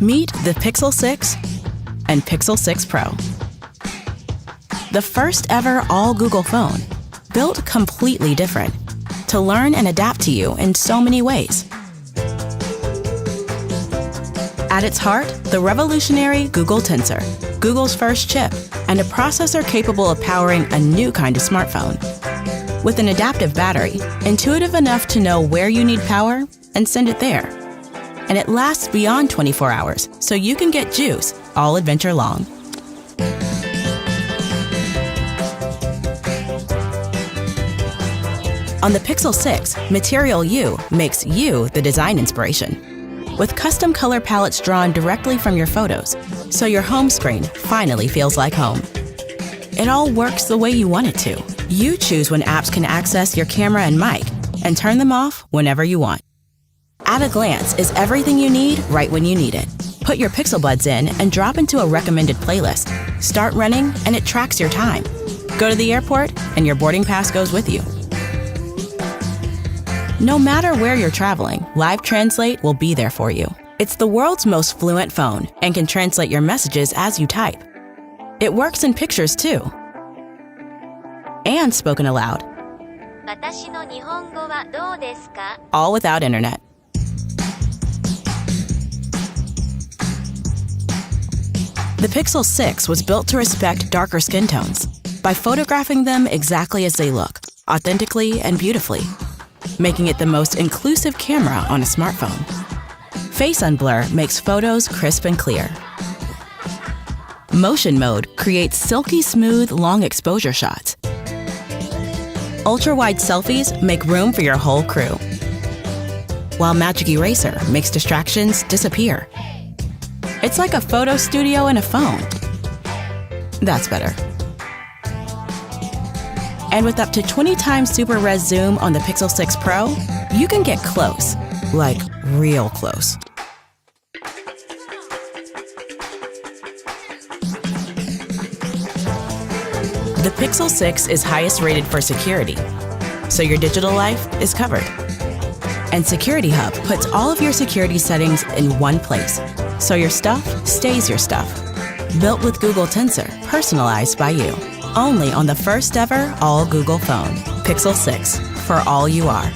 Meet the Pixel 6 and Pixel 6 Pro. The first ever all Google phone, built completely different to learn and adapt to you in so many ways. At its heart, the revolutionary Google Tensor, Google's first chip, and a processor capable of powering a new kind of smartphone. With an adaptive battery, intuitive enough to know where you need power and send it there. And it lasts beyond 24 hours, so you can get juice all adventure long. On the Pixel 6, Material You makes you the design inspiration, with custom color palettes drawn directly from your photos, so your home screen finally feels like home. It all works the way you want it to. You choose when apps can access your camera and mic, and turn them off whenever you want. At a Glance is everything you need right when you need it. Put your Pixel Buds in and drop into a recommended playlist. Start running and it tracks your time. Go to the airport and your boarding pass goes with you. No matter where you're traveling, Live Translate will be there for you. It's the world's most fluent phone and can translate your messages as you type. It works in pictures too. And spoken aloud. 私の日本語はどうですか? All without internet. The Pixel 6 was built to respect darker skin tones by photographing them exactly as they look, authentically and beautifully, making it the most inclusive camera on a smartphone. Face Unblur makes photos crisp and clear. Motion Mode creates silky smooth long exposure shots. Ultra-wide selfies make room for your whole crew, while Magic Eraser makes distractions disappear. It's like a photo studio in a phone. That's better. And with up to 20 times super res zoom on the Pixel 6 Pro, you can get close, like real close. The Pixel 6 is highest rated for security, so your digital life is covered. And Security Hub puts all of your security settings in one place, so your stuff stays your stuff. Built with Google Tensor, personalized by you. Only on the first ever all Google phone, Pixel 6, for all you are.